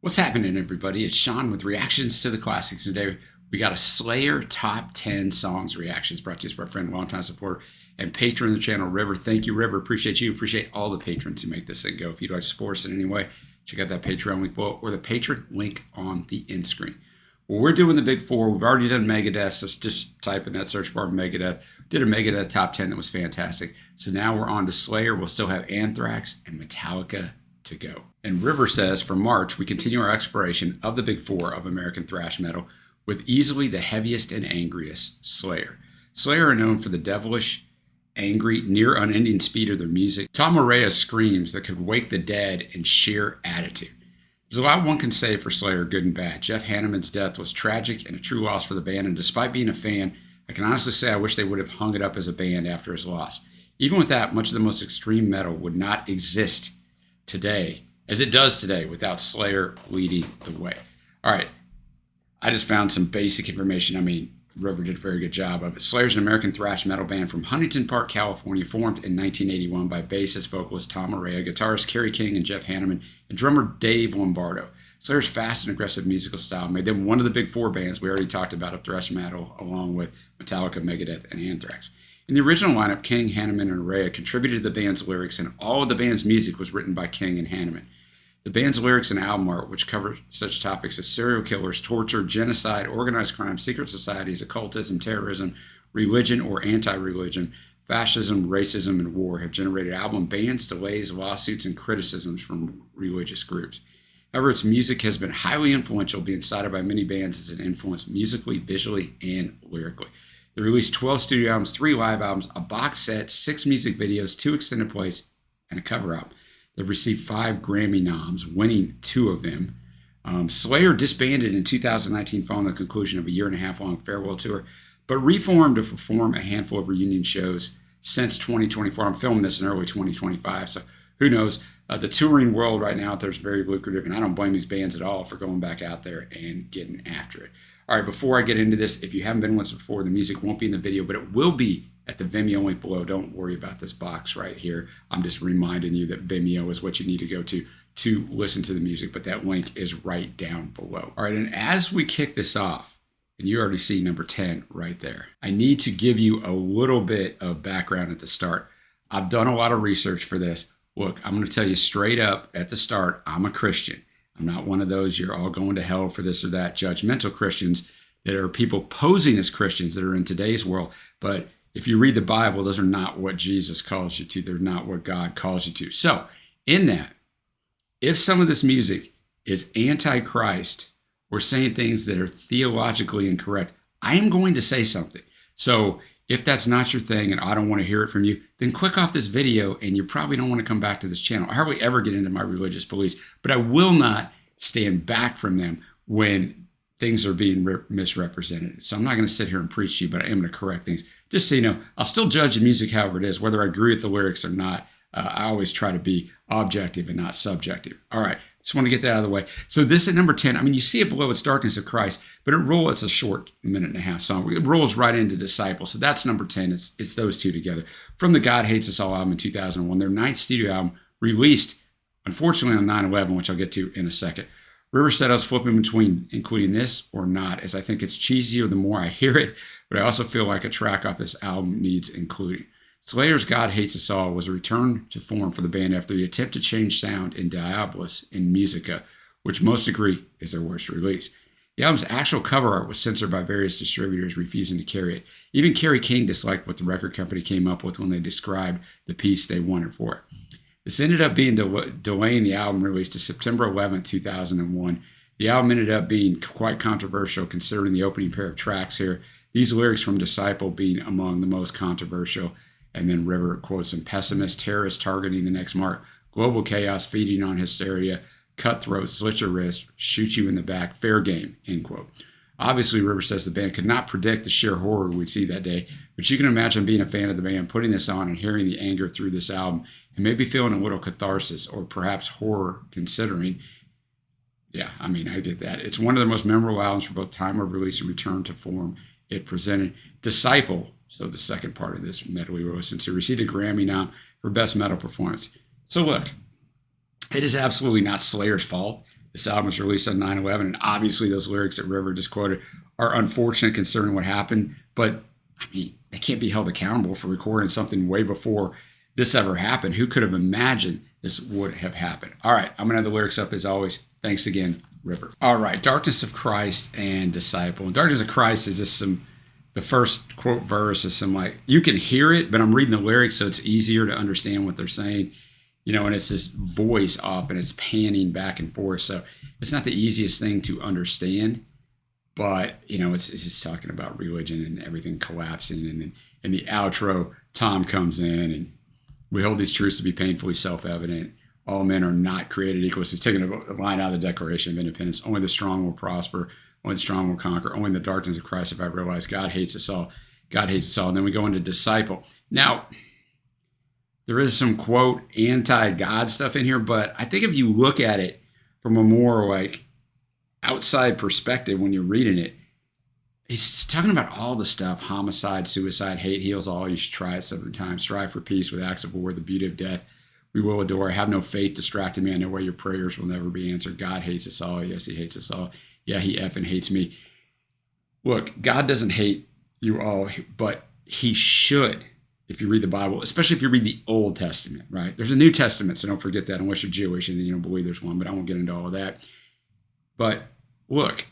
What's happening, everybody? It's Sean with Reactions to the Classics. Today, we got a Slayer Top 10 Songs Reactions brought to us by our friend, longtime supporter, and patron of the channel, River. Thank you, River. Appreciate you. Appreciate all the patrons who make this thing go. If you'd like to support us in any way, check out that Patreon link below or the patron link on the end screen. Well, we're doing the big four. We've already done Megadeth, so just type in that search bar Megadeth. Did a Megadeth Top 10 that was fantastic. So now we're on to Slayer. We'll still have Anthrax and Metallica to go. And River says, for March, we continue our exploration of the big four of American thrash metal with easily the heaviest and angriest, Slayer. Slayer are known for the devilish, angry, near unending speed of their music. Tom Araya's screams that could wake the dead and sheer attitude. There's a lot one can say for Slayer, good and bad. Jeff Hanneman's death was tragic and a true loss for the band, and despite being a fan, I can honestly say I wish they would have hung it up as a band after his loss. Even with that, much of the most extreme metal would not exist today, as it does today, without Slayer leading the way. All right, I just found some basic information. I mean, River did a very good job of it. Slayer's an American thrash metal band from Huntington Park, California, formed in 1981 by bassist, vocalist Tom Araya, guitarist Kerry King and Jeff Hanneman, and drummer Dave Lombardo. Slayer's fast and aggressive musical style made them one of the big four bands we already talked about of thrash metal, along with Metallica, Megadeth, and Anthrax. In the original lineup, King, Hanneman, and Araya contributed to the band's lyrics, and all of the band's music was written by King and Hanneman. The band's lyrics and album art, which cover such topics as serial killers, torture, genocide, organized crime, secret societies, occultism, terrorism, religion or anti-religion, fascism, racism, and war, have generated album bans, delays, lawsuits, and criticisms from religious groups. However, its music has been highly influential, being cited by many bands as an influence musically, visually, and lyrically. They released 12 studio albums, 3 live albums, a box set, 6 music videos, 2 extended plays, and a cover album. They've received 5 Grammy noms, winning 2 of them. Slayer disbanded in 2019 following the conclusion of a 1.5-year-long farewell tour, but reformed to perform a handful of reunion shows since 2024. I'm filming this in early 2025, so who knows? The touring world right now out there is very lucrative, and I don't blame these bands at all for going back out there and getting after it. All right, before I get into this, if you haven't been once before, the music won't be in the video, but it will be at the Vimeo link below. Don't worry about this box right here. I'm just reminding you that Vimeo is what you need to go to listen to the music, but that link is right down below. All right, and as we kick this off, and you already see number 10 right there, I need to give you a little bit of background at the start. I've done a lot of research for this. Look, I'm going to tell you straight up at the start, I'm a Christian. I'm not one of those you're all going to hell for this or that judgmental Christians that are people posing as Christians that are in today's world. But if you read the Bible, those are not what Jesus calls you to. They're not what God calls you to. So in that, if some of this music is anti-Christ or saying things that are theologically incorrect, I am going to say something. So if that's not your thing and I don't want to hear it from you, then click off this video and you probably don't want to come back to this channel. I hardly ever get into my religious beliefs, but I will not stand back from them when things are being misrepresented. So I'm not going to sit here and preach to you, but I am going to correct things. Just so you know, I'll still judge the music however it is, whether I agree with the lyrics or not. I always try to be objective and not subjective. All right, just want to get that out of the way. So this at number 10, I mean, you see it below, it's Darkness of Christ, but it's a short 1.5-minute song. It rolls right into Disciple. So that's number 10. It's those two together. From the God Hates Us All album in 2001, their 9th studio album, released, unfortunately, on 9/11, which I'll get to in a second. River said I was flipping between including this or not, as I think it's cheesier the more I hear it, but I also feel like a track off this album needs including. Slayer's God Hates Us All was a return to form for the band after the attempt to change sound in Diabolus in Musica, which most agree is their worst release. The album's actual cover art was censored by various distributors refusing to carry it. Even Kerry King disliked what the record company came up with when they described the piece they wanted for it. This ended up being delaying the album release to September 11, 2001. The album ended up being quite controversial considering the opening pair of tracks here. These lyrics from Disciple being among the most controversial. And then River quotes him, pessimist, terrorist targeting the next mark, global chaos feeding on hysteria, cutthroat, slit your wrist, shoot you in the back, fair game, end quote. Obviously, River says the band could not predict the sheer horror we'd see that day, but you can imagine being a fan of the band, putting this on and hearing the anger through this album, and maybe feeling a little catharsis or perhaps horror considering. Yeah, I mean, I get that. It's one of the most memorable albums for both time of release and return to form it presented. Disciple, so the second part of this medley we listened to, received a Grammy nom for Best Metal Performance. So look, it is absolutely not Slayer's fault This album was released on 9/11, and obviously those lyrics that River just quoted are unfortunate considering what happened. But I mean, they can't be held accountable for recording something way before this ever happened. Who could have imagined this would have happened? All right, I'm gonna have the lyrics up as always. Thanks again, River. All right, Darkness of Christ and Disciple. And Darkness of Christ is just the first quote verse is some like, you can hear it, but I'm reading the lyrics so it's easier to understand what they're saying. And it's this voice off and it's panning back and forth. So it's not the easiest thing to understand, but it's just talking about religion and everything collapsing. And then in the outro, Tom comes in and we hold these truths to be painfully self-evident. All men are not created equal. It's taking a line out of the Declaration of Independence. Only the strong will prosper. Only the strong will conquer. Only in the darkness of Christ have I realized God hates us all. God hates us all. And then we go into Disciple. Now, there is some, quote, anti-God stuff in here, but I think if you look at it from a more like outside perspective when you're reading it, he's talking about all the stuff: homicide, suicide, hate heals all. You should try it 7 times. Strive for peace with acts of war, the beauty of death. We will adore. Have no faith distracting me. I know why your prayers will never be answered. God hates us all. Yes, he hates us all. Yeah, he effing hates me. Look, God doesn't hate you all, but he should. If you read the Bible, especially if you read the Old Testament, right? There's a New Testament, so don't forget that unless you're Jewish and then you don't believe there's one, but I won't get into all of that. But look,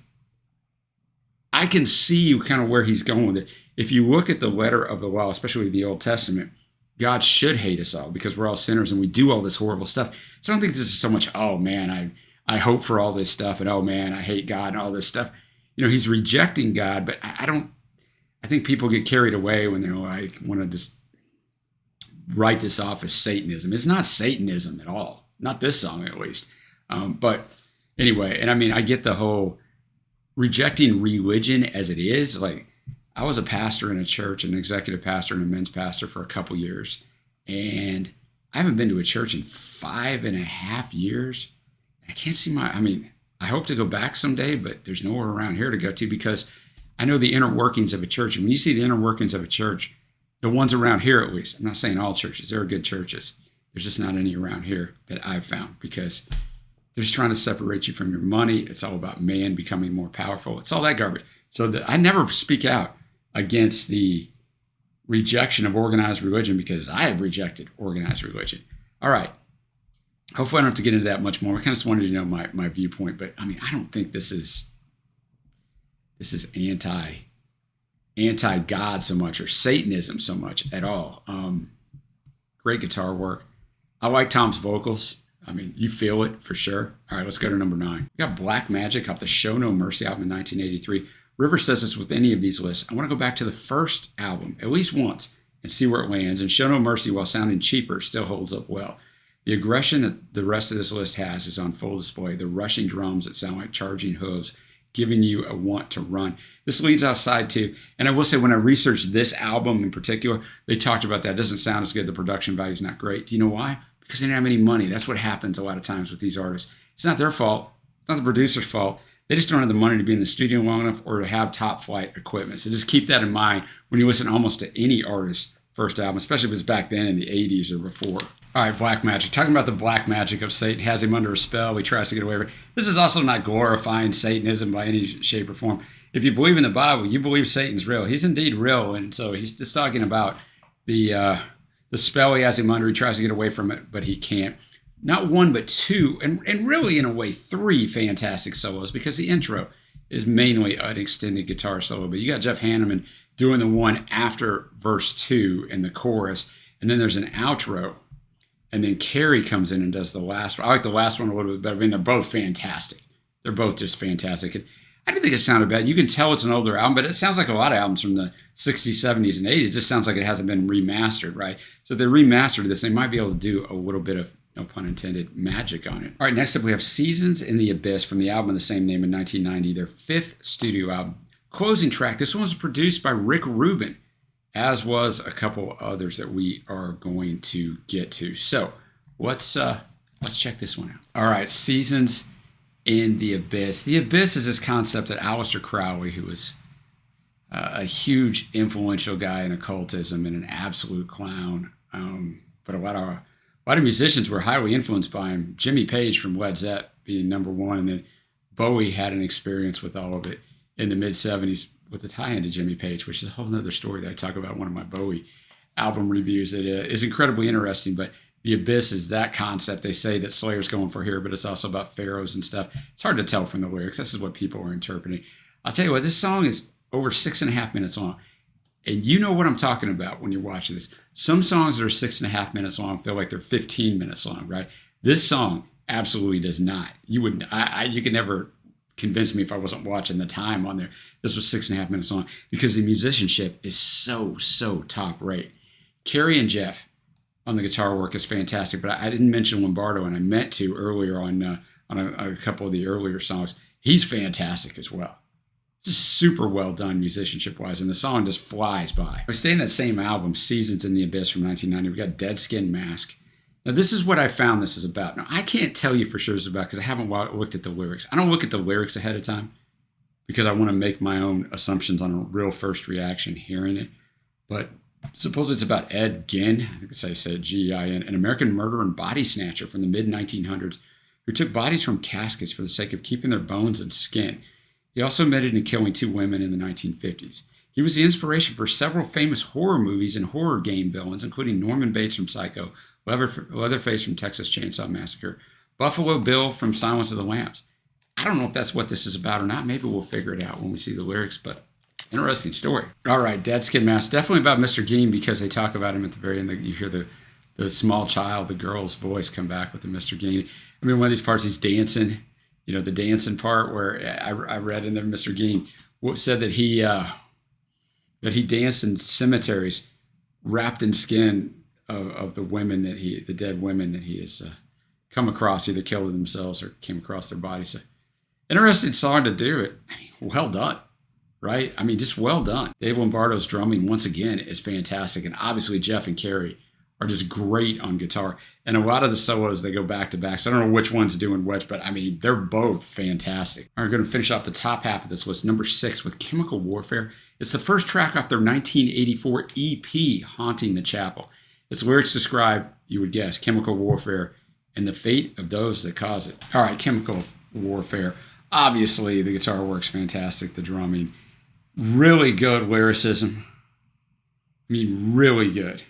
I can see kind of where he's going with it. If you look at the letter of the law, especially the Old Testament, God should hate us all because we're all sinners and we do all this horrible stuff. So I don't think this is so much, oh man, I hope for all this stuff and oh man, I hate God and all this stuff. He's rejecting God, but I think people get carried away when they're like, want to just write this off as Satanism. It's not Satanism at all. Not this song, at least. But anyway, and I mean, I get the whole rejecting religion as it is. Like, I was a pastor in a church, an executive pastor and a men's pastor for a couple years. And I haven't been to a church in 5.5 years. I can't see I hope to go back someday, but there's nowhere around here to go to because I know the inner workings of a church. And when you see the inner workings of a church, the ones around here, at least, I'm not saying all churches, there are good churches. There's just not any around here that I've found because they're just trying to separate you from your money. It's all about man becoming more powerful. It's all that garbage. So I never speak out against the rejection of organized religion because I have rejected organized religion. All right. Hopefully I don't have to get into that much more. I kind of just wanted to know my viewpoint, but I mean, I don't think this is anti-God so much or Satanism so much at all. Great guitar work. I like Tom's vocals. I mean, you feel it for sure. All right, let's go to number 9. We got Black Magic off the Show No Mercy album in 1983. River says this with any of these lists. I want to go back to the first album at least once and see where it lands. And Show No Mercy, while sounding cheaper, still holds up well. The aggression that the rest of this list has is on full display. The rushing drums that sound like charging hooves, giving you a want to run. This leads outside too. And I will say, when I researched this album in particular, they talked about that. It doesn't sound as good. The production value is not great. Do you know why? Because they didn't have any money. That's what happens a lot of times with these artists. It's not their fault. It's not the producer's fault. They just don't have the money to be in the studio long enough or to have top flight equipment. So just keep that in mind when you listen almost to any artist's first album, especially if it's back then in the 80s or before. All right, Black Magic. Talking about the black magic of Satan, has him under a spell. He tries to get away with it. This is also not glorifying Satanism by any shape or form. If you believe in the Bible, you believe Satan's real. He's indeed real. And so he's just talking about the spell he has him under. He tries to get away from it, but he can't. Not one, but two, and really in a way 3 fantastic solos, because the intro is mainly an extended guitar solo. But you got Jeff Hanneman doing the one after verse 2 in the chorus, and then there's an outro, and then Carrie comes in and does the last one. I like the last one a little bit better. I mean, they're both fantastic. They're both just fantastic. And I didn't think it sounded bad. You can tell it's an older album, but it sounds like a lot of albums from the 60s, 70s, and 80s. It just sounds like it hasn't been remastered, right? So if they remastered this, they might be able to do a little bit of, no pun intended, magic on it. All right, next up we have Seasons in the Abyss from the album of the same name in 1990, their 5th studio album. Closing track, this one was produced by Rick Rubin, as was a couple others that we are going to get to. So let's check this one out. All right, Seasons in the Abyss. The Abyss is this concept that Aleister Crowley, who was a huge influential guy in occultism and an absolute clown, but a lot of musicians were highly influenced by him. Jimmy Page from Led Zepp being number one. And then Bowie had an experience with all of it in the mid-'70s with the tie-in to Jimmy Page, which is a whole other story that I talk about in one of my Bowie album reviews that is incredibly interesting. But The Abyss is that concept they say that Slayer's going for here, but it's also about pharaohs and stuff. It's hard to tell from the lyrics. This is what people are interpreting. I'll tell you what, this song is over 6.5 minutes long. And you know what I'm talking about when you're watching this. Some songs that are 6.5 minutes long feel like they're 15 minutes long, right? This song absolutely does not. You could never convince me if I wasn't watching the time on there. This was 6.5 minutes long because the musicianship is so top rate. Kerry and Jeff on the guitar work is fantastic, but I didn't mention Lombardo, and I meant to earlier on a couple of the earlier songs. He's fantastic as well. It's super well done musicianship-wise, and the song just flies by. We stay in that same album, Seasons in the Abyss from 1990. We got Dead Skin Mask. Now, this is what I found this is about. Now, I can't tell you for sure this is about because I haven't looked at the lyrics. I don't look at the lyrics ahead of time because I want to make my own assumptions on a real first reaction hearing it. But suppose it's about Ed Gein, I think it's how I said G-E-I-N, an American murderer and body snatcher from the mid-1900s who took bodies from caskets for the sake of keeping their bones and skin. He also admitted to killing 2 women in the 1950s. He was the inspiration for several famous horror movies and horror game villains, including Norman Bates from Psycho, Leatherface from Texas Chainsaw Massacre, Buffalo Bill from Silence of the Lambs. I don't know if that's what this is about or not. Maybe we'll figure it out when we see the lyrics, but interesting story. All right, Dead Skin Mask. Definitely about Mr. Gein because they talk about him at the very end. You hear the small child, the girl's voice come back with the Mr. Gein. I mean, one of these parts he's dancing. You know, the dancing part where I read in there, Mr. Gein said that he danced in cemeteries wrapped in skin of the women the dead women that he has come across, either killed themselves or came across their bodies. So, interesting song to do it. I mean, well done, right? I mean, just well done. Dave Lombardo's drumming, once again, is fantastic. And obviously, Jeff and Kerry are just great on guitar. And a lot of the solos, they go back to back. So I don't know which one's doing which, but I mean, they're both fantastic. All right, we're going to finish off the top half of this list. Number 6 with Chemical Warfare. It's the first track off their 1984 EP, Haunting the Chapel. Its lyrics describe, you would guess, chemical warfare and the fate of those that cause it. All right, Chemical Warfare. Obviously, the guitar work's fantastic. The drumming, really good lyricism. I mean, really good.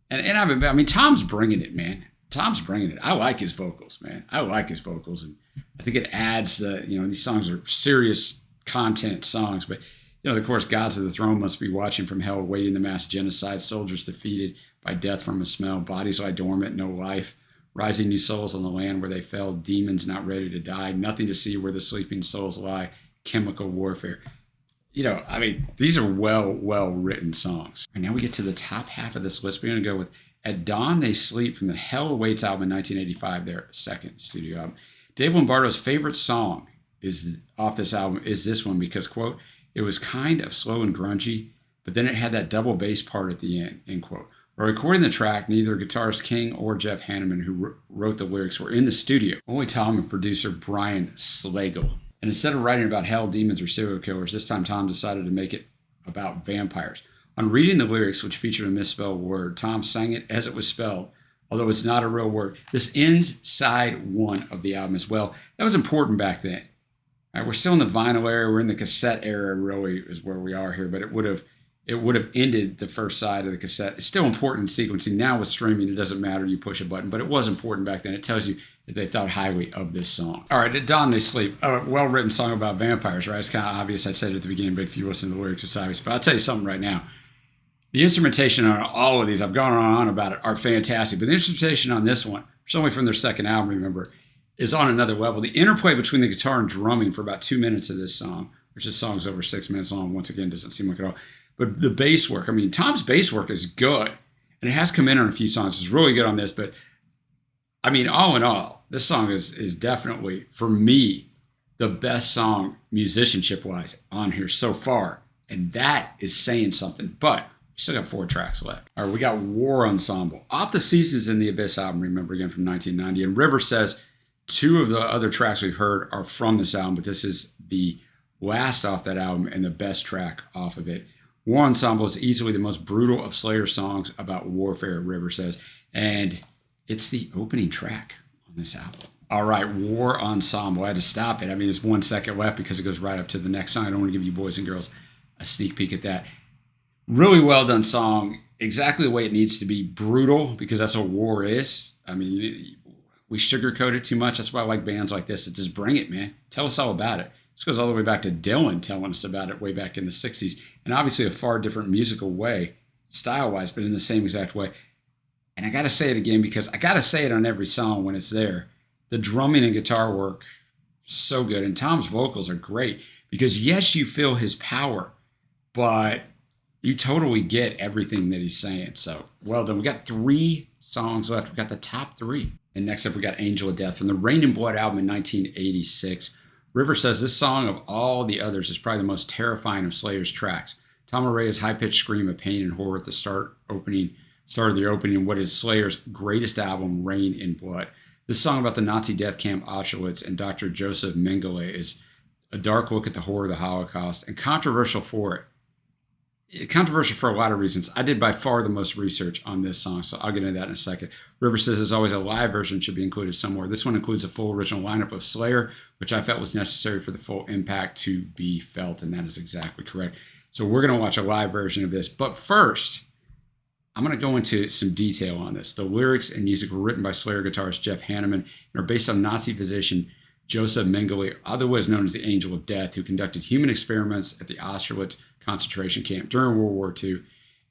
And I mean, Tom's bringing it, man. Tom's bringing it. I like his vocals, man. I like his vocals. And I think it adds these songs are serious content songs. But, of course, Gods of the Throne must be watching from hell, waiting the mass genocide, soldiers defeated by death from a smell, bodies lie dormant, no life, rising new souls on the land where they fell, demons not ready to die, nothing to see where the sleeping souls lie, chemical warfare. I mean, these are well written songs. And now we get to the top half of this list. We're going to go with At Dawn They Sleep from the Hell Awaits album in 1985, their second studio album. Dave Lombardo's favorite song is off this album is this one because, quote, it was kind of slow and grungy, but then it had that double bass part at the end, end quote. While recording the track, neither guitarist King or Jeff Hanneman, who wrote the lyrics, were in the studio. Only Tom and producer Brian Slagle. And instead of writing about hell, demons, or serial killers, this time Tom decided to make it about vampires. On reading the lyrics, which featured a misspelled word, Tom sang it as it was spelled, although it's not a real word. This ends side 1 of the album as well. That was important back then. All right, we're still in the vinyl era. We're in the cassette era, really, is where we are here. But it would have ended the first side of the cassette. It's still important in sequencing. Now with streaming, it doesn't matter. You push a button. But it was important back then. It tells you that they thought highly of this song. All right, At Dawn They Sleep. A well-written song about vampires, right? It's kind of obvious. I said it at the beginning, but if you listen to the lyrics, it's obvious. But I'll tell you something right now. The instrumentation on all of these, I've gone on about it, are fantastic. But the instrumentation on this one, which is only from their second album, remember, is on another level. The interplay between the guitar and drumming for about 2 minutes of this song, which this song's over 6 minutes long, once again, doesn't seem like it at all. But the bass work, I mean, Tom's bass work is good. And it has come in on a few songs. It's really good on this. But, I mean, all in all, this song is definitely, for me, the best song musicianship-wise on here so far. And that is saying something. But we still got 4 tracks left. All right, we got War Ensemble. Off the Seasons in the Abyss album, remember, again, from 1990. And River says 2 of the other tracks we've heard are from this album, but this is the last off that album and the best track off of it. War Ensemble is easily the most brutal of Slayer songs about warfare, River says, and it's the opening track on this album. All right, War Ensemble. I had to stop it. I mean, there's 1 second left because it goes right up to the next song. I don't want to give you boys and girls a sneak peek at that. Really well done song. Exactly the way it needs to be. Brutal, because that's what war is. I mean, we sugarcoat it too much. That's why I like bands like this that just bring it, man. Tell us all about it. This goes all the way back to Dylan telling us about it way back in the 60s. And obviously a far different musical way, style-wise, but in the same exact way. And I got to say it again because I got to say it on every song when it's there. The drumming and guitar work, so good. And Tom's vocals are great because, yes, you feel his power, but you totally get everything that he's saying. So, well done. We got 3 songs left. We got the top 3. And next up, we got Angel of Death from the Rain and Blood album in 1986. River says this song of all the others is probably the most terrifying of Slayer's tracks. Tom Aray's high-pitched scream of pain and horror at the start of the opening, what is Slayer's greatest album, Rain and Blood. This song about the Nazi death camp Auschwitz and Dr. Joseph Mengele is a dark look at the horror of the Holocaust and controversial for it. Controversial for a lot of reasons. I did by far the most research on this song, so I'll get into that in a second. River says, as always, a live version should be included somewhere. This one includes a full original lineup of Slayer, which I felt was necessary for the full impact to be felt, and that is exactly correct. So we're going to watch a live version of this. But first, I'm going to go into some detail on this. The lyrics and music were written by Slayer guitarist Jeff Hanneman and are based on Nazi physician Joseph Mengele, otherwise known as the Angel of Death, who conducted human experiments at the Auschwitz concentration camp during World War II.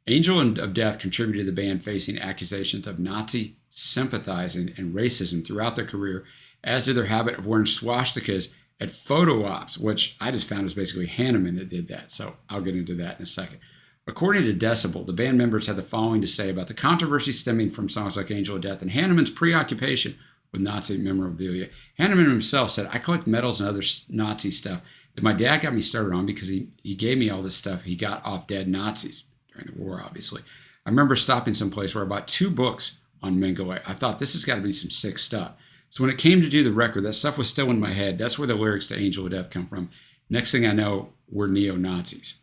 Angel of Death contributed to the band facing accusations of Nazi sympathizing and racism throughout their career, as did their habit of wearing swastikas at photo ops, which I just found was basically Hanneman that did that. So I'll get into that in a second. According to Decibel, the band members had the following to say about the controversy stemming from songs like Angel of Death and Hanneman's preoccupation with Nazi memorabilia. Hanneman himself said, I collect medals and other Nazi stuff that my dad got me started on because he gave me all this stuff he got off dead Nazis during the war, obviously. I remember stopping someplace where I bought 2 books on Mengele. I thought this has got to be some sick stuff. So when it came to do the record, that stuff was still in my head. That's where the lyrics to Angel of Death come from. Next thing I know, we're neo-Nazis.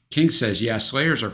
King says, yeah, Slayers are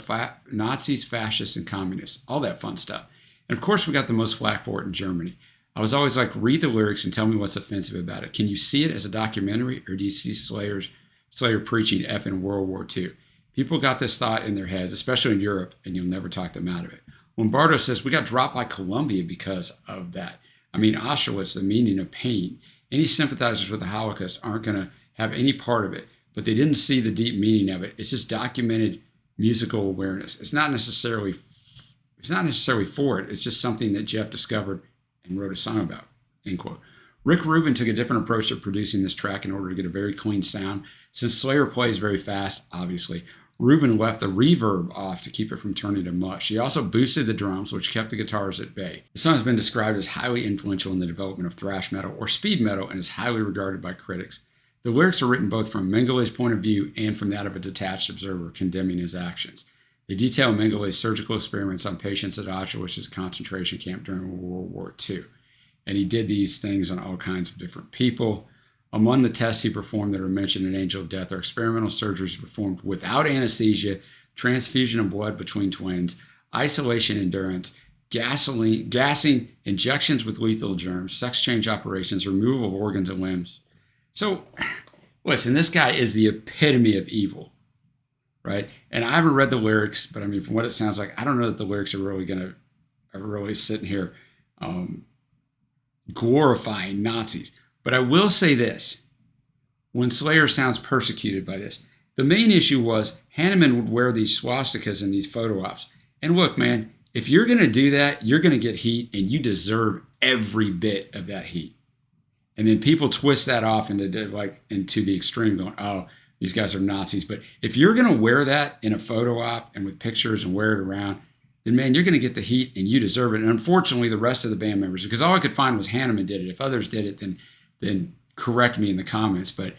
Nazis, fascists, and communists. All that fun stuff. And of course, we got the most flack for it in Germany. I was always like, read the lyrics and tell me what's offensive about it. Can you see it as a documentary, or do you see Slayer preaching F in World War II? People got this thought in their heads, especially in Europe, and you'll never talk them out of it. Lombardo says, we got dropped by Columbia because of that. I mean, Auschwitz, the meaning of pain. Any sympathizers with the Holocaust aren't going to have any part of it, but they didn't see the deep meaning of it. It's just documented musical awareness. It's not necessarily for it. It's just something that Jeff discovered and wrote a song about, end quote. Rick Rubin took a different approach to producing this track in order to get a very clean sound. Since Slayer plays very fast, obviously, Rubin left the reverb off to keep it from turning to mush. He also boosted the drums, which kept the guitars at bay. The song has been described as highly influential in the development of thrash metal or speed metal and is highly regarded by critics. The lyrics are written both from Mengele's point of view and from that of a detached observer condemning his actions. They detail Mengele's surgical experiments on patients at Auschwitz's concentration camp during World War II. And he did these things on all kinds of different people. Among the tests he performed that are mentioned in Angel of Death are experimental surgeries performed without anesthesia, transfusion of blood between twins, isolation endurance, gassing, injections with lethal germs, sex change operations, removal of organs and limbs. So, listen, this guy is the epitome of evil, right? And I haven't read the lyrics, but I mean, from what it sounds like, I don't know that the lyrics are really sitting here glorifying Nazis. But I will say this, when Slayer sounds persecuted by this, the main issue was Hanneman would wear these swastikas in these photo ops. And look, man, if you're going to do that, you're going to get heat, and you deserve every bit of that heat. And then people twist that off into the extreme, going, oh, these guys are Nazis. But if you're going to wear that in a photo op and with pictures and wear it around, then, man, you're going to get the heat, and you deserve it. And unfortunately, the rest of the band members, because all I could find was Hanneman did it. If others did it, then correct me in the comments. But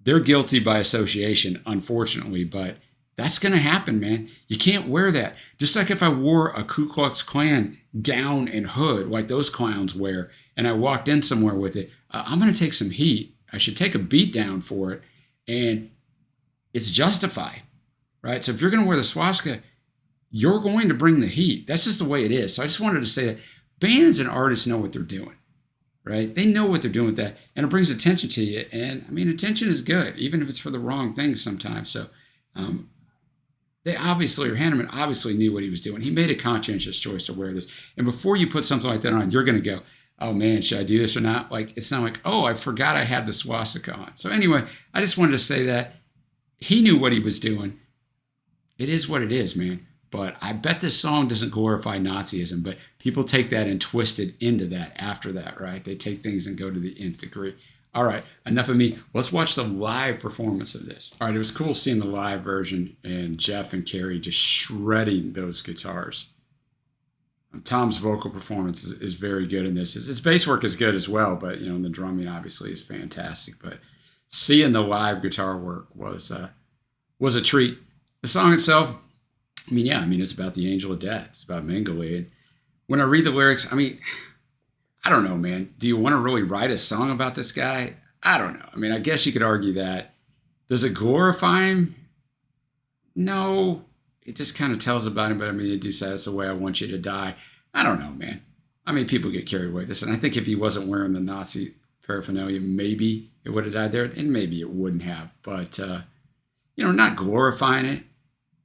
they're guilty by association, unfortunately. But that's going to happen, man. You can't wear that. Just like if I wore a Ku Klux Klan gown and hood like those clowns wear, and I walked in somewhere with it, I'm going to take some heat. I should take a beat down for it. And it's justified, right? So if you're going to wear the swastika, you're going to bring the heat. That's just the way it is. So I just wanted to say that bands and artists know what they're doing. right? They know what they're doing with that, and it brings attention to you. And I mean, attention is good, even if it's for the wrong things sometimes. So they obviously, or Hanneman obviously knew what he was doing. He made a conscientious choice to wear this. And before you put something like that on, you're going to go, oh man, should I do this or not? Like, it's not like, oh, I forgot I had the swastika on. So anyway, I just wanted to say that he knew what he was doing. It is what it is, man. But I bet this song doesn't glorify Nazism, but people take that and twist it into that after that, right? They take things and go to the nth degree. All right, enough of me. Let's watch the live performance of this. All right, it was cool seeing the live version and Jeff and Carrie just shredding those guitars. Tom's vocal performance is very good in this. His bass work is good as well, but you know, the drumming obviously is fantastic. But seeing the live guitar work was a treat. The song itself, I mean, it's about the angel of death. It's about Mengele. And when I read the lyrics, I mean, I don't know, man. Do you want to really write a song about this guy? I don't know. I mean, I guess you could argue that. Does it glorify him? No. It just kind of tells about him, but I mean, it do say that's the way I want you to die. I don't know, man. I mean, people get carried away with this, and I think if he wasn't wearing the Nazi paraphernalia, maybe it would have died there, and maybe it wouldn't have. But, not glorifying it.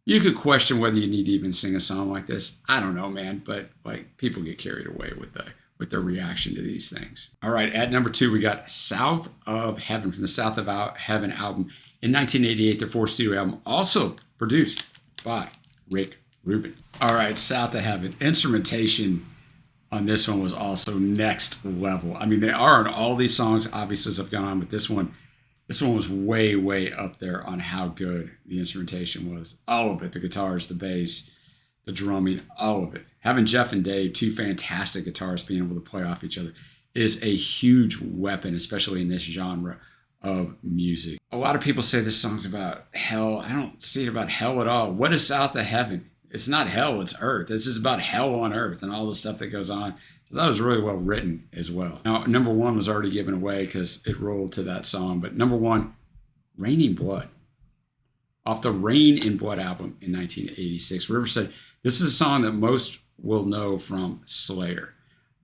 You could question whether you need to even sing a song like this. I don't know, man. But like, people get carried away with their reaction to these things. All right, at number 2, we got South of Heaven from the South of Heaven album in 1988, their 4th studio album, also produced by Rick Rubin. All right, South of Heaven. Instrumentation on this one was also next level. I mean, they are on all these songs, obviously, as I've gone on, but this one was way, way up there on how good the instrumentation was. All of it, the guitars, the bass, the drumming, all of it. Having Jeff and Dave, 2 fantastic guitarists, being able to play off each other is a huge weapon, especially in this genre of music. A lot of people say this song's about hell. I don't see it about hell at all. What is South of Heaven? It's not hell, it's earth. This is about hell on earth and all the stuff that goes on. So that was really well written as well. Now, number 1 was already given away because it rolled to that song. But number 1, Raining Blood. Off the Rain in Blood album in 1986. River said, this is a song that most will know from Slayer.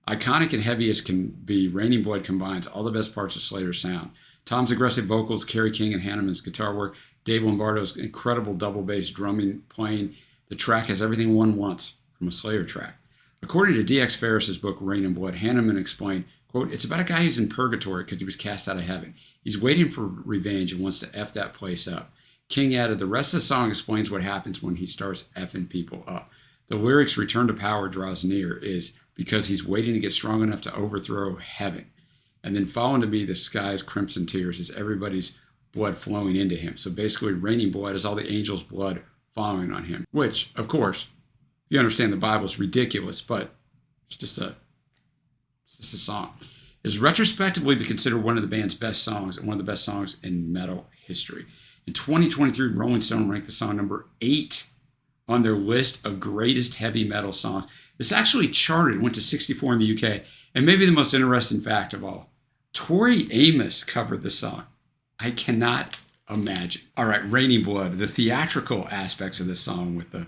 Iconic and heavy as can be, Raining Blood combines all the best parts of Slayer's sound. Tom's aggressive vocals, Kerry King and Hanneman's guitar work, Dave Lombardo's incredible double bass drumming playing. The track has everything one wants from a Slayer track. According to D.X. Ferris's book, Rain and Blood, Hanneman explained, quote, it's about a guy who's in purgatory because he was cast out of heaven. He's waiting for revenge and wants to F that place up. King added, the rest of the song explains what happens when he starts effing people up. The lyrics, return to power draws near, is because he's waiting to get strong enough to overthrow heaven. And then following to be the sky's crimson tears is everybody's blood flowing into him. So basically, Raining Blood is all the angels' blood following on him, which, of course, if you understand the Bible, is ridiculous, but it's just a song. Is retrospectively be considered one of the band's best songs and one of the best songs in metal history. In 2023, Rolling Stone ranked the song number 8 on their list of greatest heavy metal songs. This actually charted, went to 64 in the UK, and maybe the most interesting fact of all, Tori Amos covered the song. I cannot imagine. All right, Raining Blood, the theatrical aspects of this song with the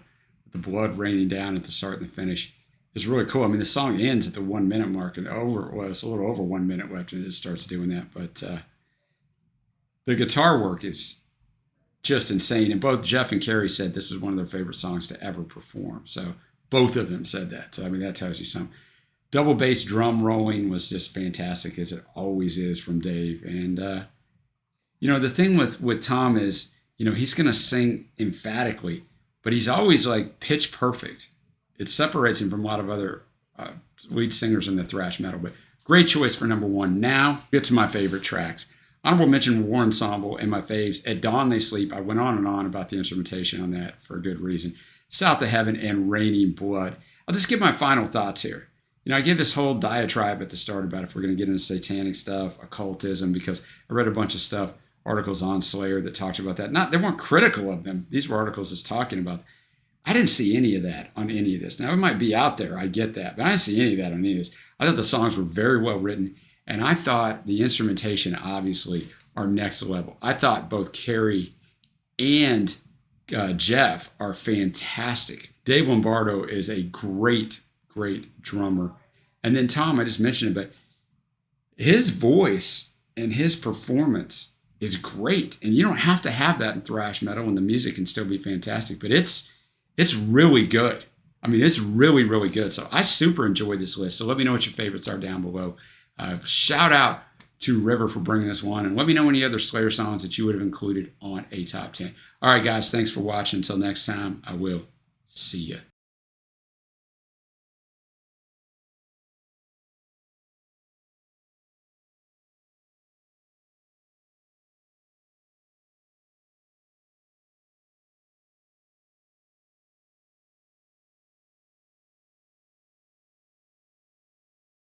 blood raining down at the start and the finish is really cool. I mean, the song ends at the 1 minute mark and it's a little over 1 minute left and it starts doing that. But the guitar work is just insane. And both Jeff and Carrie said this is one of their favorite songs to ever perform. So both of them said that. So, I mean, that tells you something. Double bass drum rolling was just fantastic, as it always is from Dave. And, the thing with Tom is, he's going to sing emphatically, but he's always like pitch perfect. It separates him from a lot of other lead singers in the thrash metal. But great choice for number 1. Now, get to my favorite tracks. Honorable mention, War Ensemble, and my faves. At Dawn They Sleep. I went on and on about the instrumentation on that for a good reason. South of Heaven and Raining Blood. I'll just give my final thoughts here. I gave this whole diatribe at the start about if we're going to get into satanic stuff, occultism, because I read a bunch of stuff, articles on Slayer that talked about that. They weren't critical of them. These were articles just talking about. I didn't see any of that on any of this. Now, it might be out there. I get that. But I didn't see any of that on any of this. I thought the songs were very well written. And I thought the instrumentation, obviously, are next level. I thought both Carrie and Jeff are fantastic. Dave Lombardo is a great drummer. And then Tom, I just mentioned it, but his voice and his performance is great, and you don't have to have that in thrash metal, and the music can still be fantastic. But it's really good. I mean, it's really, really good. So I super enjoyed this list. So let me know what your favorites are down below. Shout out to River for bringing this one, and let me know any other Slayer songs that you would have included on a top 10. All right, guys, thanks for watching. Until next time, I will see you.